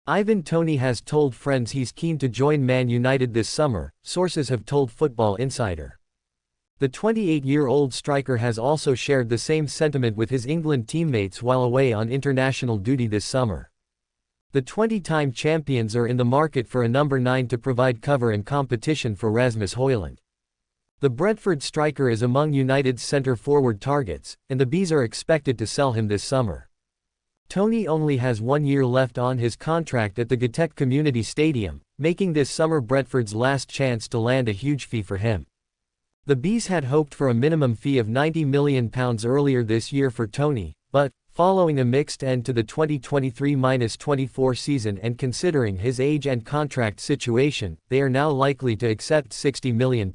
Ivan Toney has told friends he's keen to join Man United this summer, sources have told Football Insider. The 28-year-old striker has also shared the same sentiment with his England teammates while away on international duty this summer. The 20-time champions are in the market for a number 9 to provide cover and competition for Rasmus Hojlund. The Brentford striker is among United's centre-forward targets, and the Bees are expected to sell him this summer. Toney only has 1 year left on his contract at the Gatek Community Stadium, making this summer Brentford's last chance to land a huge fee for him. The Bees had hoped for a minimum fee of £90 million earlier this year for Toney, but, following a mixed end to the 2023-24 season and considering his age and contract situation, they are now likely to accept £60 million.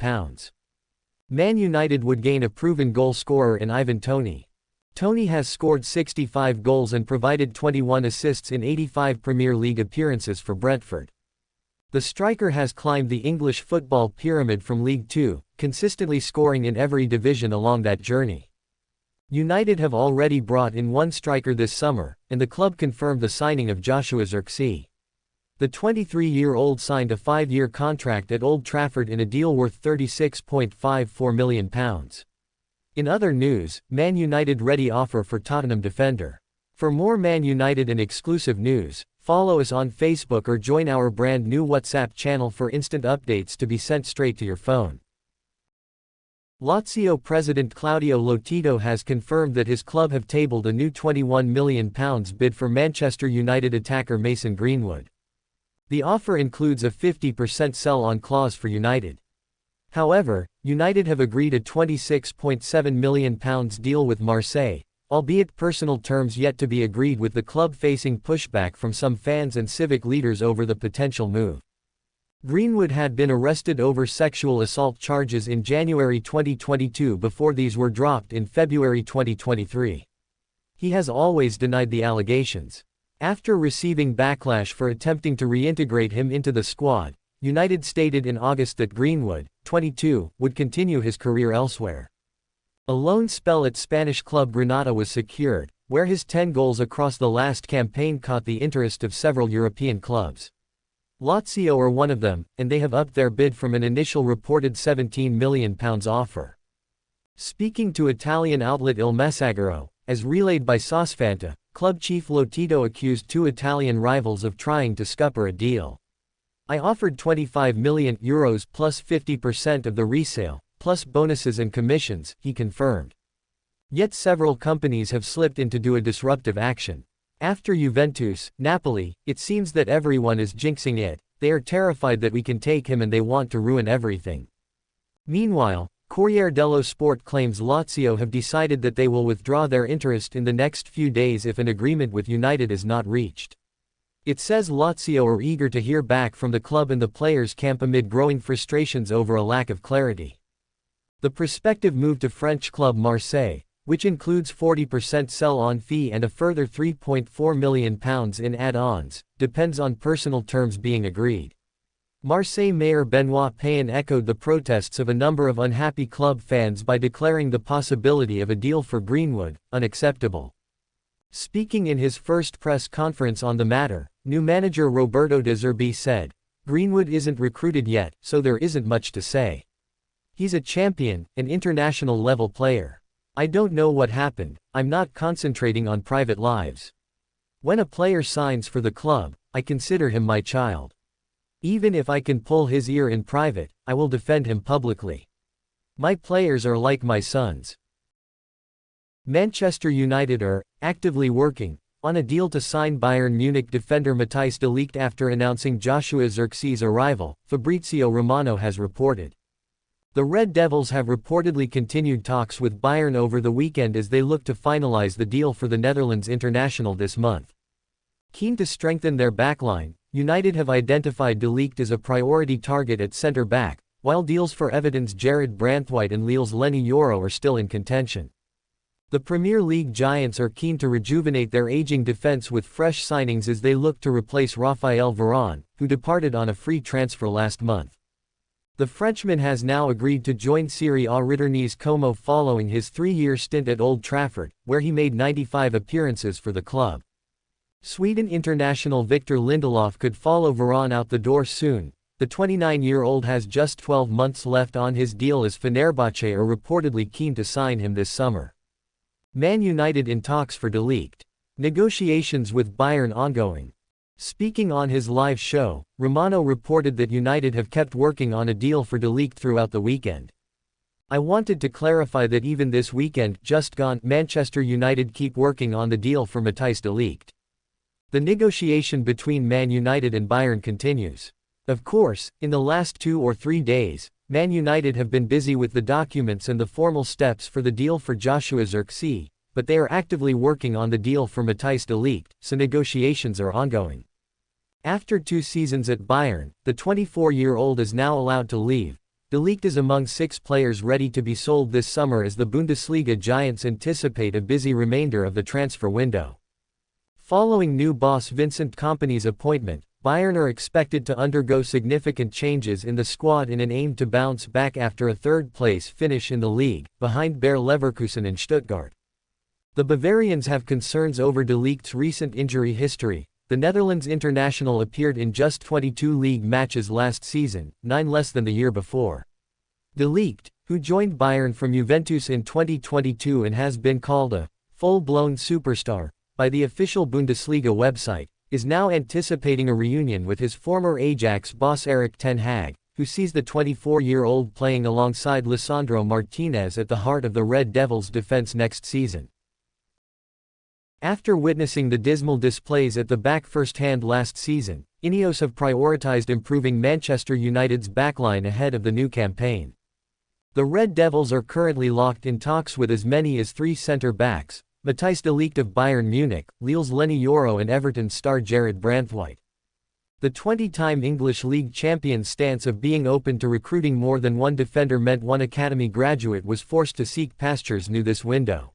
Man United would gain a proven goal scorer in Ivan Toney. Toney has scored 65 goals and provided 21 assists in 85 Premier League appearances for Brentford. The striker has climbed the English football pyramid from League Two, consistently scoring in every division along that journey. United have already brought in one striker this summer, and the club confirmed the signing of Joshua Zirkzee. The 23-year-old signed a 5-year contract at Old Trafford in a deal worth £36.54 million. In other news, Man United ready offer for Tottenham defender. For more Man United and exclusive news, follow us on Facebook or join our brand new WhatsApp channel for instant updates to be sent straight to your phone. Lazio president Claudio Lotito has confirmed that his club have tabled a new £21 million bid for Manchester United attacker Mason Greenwood. The offer includes a 50% sell-on clause for United. However, United have agreed a £26.7 million deal with Marseille, albeit personal terms yet to be agreed, with the club facing pushback from some fans and civic leaders over the potential move. Greenwood had been arrested over sexual assault charges in January 2022 before these were dropped in February 2023. He has always denied the allegations. After receiving backlash for attempting to reintegrate him into the squad, United stated in August that Greenwood, 22, would continue his career elsewhere. A loan spell at Spanish club Granada was secured, where his 10 goals across the last campaign caught the interest of several European clubs. Lazio are one of them, and they have upped their bid from an initial reported £17 million offer. Speaking to Italian outlet Il Messaggero, as relayed by Sosfanta, club chief Lotito accused 2 Italian rivals of trying to scupper a deal. "I offered €25 million plus 50% of the resale, plus bonuses and commissions," he confirmed. Yet several companies have slipped in to do a disruptive action. After Juventus, Napoli, it seems that everyone is jinxing it. They are terrified that we can take him and they want to ruin everything. Meanwhile, Corriere dello Sport claims Lazio have decided that they will withdraw their interest in the next few days if an agreement with United is not reached. It says Lazio are eager to hear back from the club and the players' camp amid growing frustrations over a lack of clarity. The prospective move to French club Marseille, which includes 40% sell-on fee and a further £3.4 million in add-ons, depends on personal terms being agreed. Marseille Mayor Benoit Payen echoed the protests of a number of unhappy club fans by declaring the possibility of a deal for Greenwood unacceptable. Speaking in his first press conference on the matter, new manager Roberto De Zerbi said, "Greenwood isn't recruited yet, so there isn't much to say. He's a champion, an international-level player. I don't know what happened, I'm not concentrating on private lives. When a player signs for the club, I consider him my child. Even if I can pull his ear in private, I will defend him publicly. My players are like my sons." Manchester United are actively working on a deal to sign Bayern Munich defender Matthijs de Ligt after announcing Joshua Zirkzee's arrival, Fabrizio Romano has reported. The Red Devils have reportedly continued talks with Bayern over the weekend as they look to finalize the deal for the Netherlands international this month. Keen to strengthen their backline, United have identified De Ligt as a priority target at centre-back, while deals for Everton's Jared Branthwaite and Lille's Lenny Yoro are still in contention. The Premier League giants are keen to rejuvenate their aging defense with fresh signings as they look to replace Raphael Varane, who departed on a free transfer last month. The Frenchman has now agreed to join Serie A Riternese Como following his 3-year stint at Old Trafford, where he made 95 appearances for the club. Sweden international Victor Lindelof could follow Varane out the door soon. The 29-year-old has just 12 months left on his deal as Fenerbahce are reportedly keen to sign him this summer. Man United in talks for De Ligt. Negotiations with Bayern ongoing. Speaking on his live show, Romano reported that United have kept working on a deal for De Ligt throughout the weekend. I wanted to clarify that even this weekend just gone, Manchester United keep working on the deal for Matthijs De Ligt. The negotiation between Man United and Bayern continues. Of course, in the last 2 or 3 days, Man United have been busy with the documents and the formal steps for the deal for Joshua Zirkzee, but they are actively working on the deal for Matthijs De Ligt, so negotiations are ongoing. After 2 seasons at Bayern, the 24-year-old is now allowed to leave. De Ligt is among 6 players ready to be sold this summer as the Bundesliga giants anticipate a busy remainder of the transfer window. Following new boss Vincent Kompany's appointment, Bayern are expected to undergo significant changes in the squad in an aim to bounce back after a third-place finish in the league, behind Bayer Leverkusen and Stuttgart. The Bavarians have concerns over De Ligt's recent injury history. The Netherlands international appeared in just 22 league matches last season, 9 less than the year before. De Ligt, who joined Bayern from Juventus in 2022 and has been called a full-blown superstar by the official Bundesliga website, is now anticipating a reunion with his former Ajax boss Erik ten Hag, who sees the 24-year-old playing alongside Lisandro Martinez at the heart of the Red Devils' defense next season. After witnessing the dismal displays at the back firsthand last season, Ineos have prioritized improving Manchester United's backline ahead of the new campaign. The Red Devils are currently locked in talks with as many as 3 centre-backs, Matthijs De Ligt of Bayern Munich, Lille's Lenny Yoro and Everton star Jared Branthwaite. The 20-time English League champion's stance of being open to recruiting more than one defender meant one academy graduate was forced to seek pastures new this window.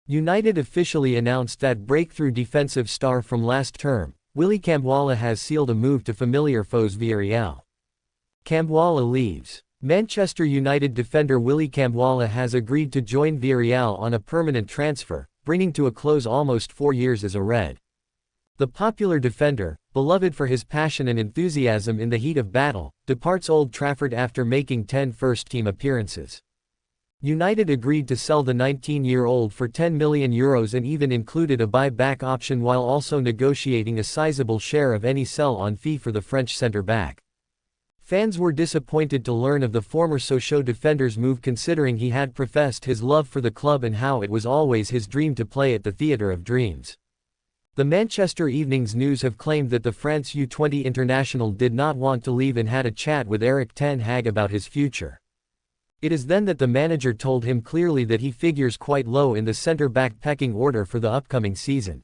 United officially announced that breakthrough defensive star from last term, Willy Kambwala has sealed a move to familiar foes Villarreal. Kambwala leaves. Manchester United defender Willy Kambwala has agreed to join Villarreal on a permanent transfer, bringing to a close almost 4 years as a Red. The popular defender, beloved for his passion and enthusiasm in the heat of battle, departs Old Trafford after making 10 first-team appearances. United agreed to sell the 19-year-old for €10 million and even included a buy-back option while also negotiating a sizable share of any sell-on fee for the French centre-back. Fans were disappointed to learn of the former Sochaux defender's move considering he had professed his love for the club and how it was always his dream to play at the Theatre of Dreams. The Manchester Evening's News have claimed that the France U20 international did not want to leave and had a chat with Erik ten Hag about his future. It is then that the manager told him clearly that he figures quite low in the centre-back pecking order for the upcoming season.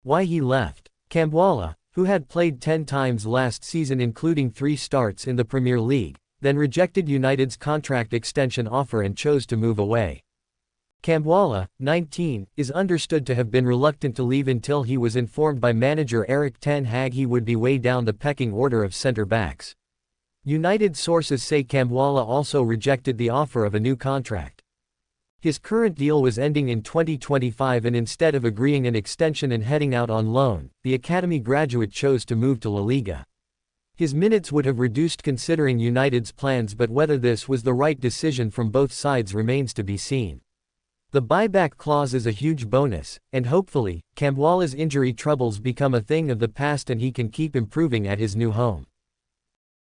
Why he left? Kambwala, who had played 10 times last season including 3 starts in the Premier League, then rejected United's contract extension offer and chose to move away. Kambwala, 19, is understood to have been reluctant to leave until he was informed by manager Erik ten Hag he would be way down the pecking order of centre-backs. United sources say Kambwala also rejected the offer of a new contract. His current deal was ending in 2025 and instead of agreeing an extension and heading out on loan, the academy graduate chose to move to La Liga. His minutes would have reduced considering United's plans, but whether this was the right decision from both sides remains to be seen. The buyback clause is a huge bonus, and hopefully, Kambwala's injury troubles become a thing of the past and he can keep improving at his new home.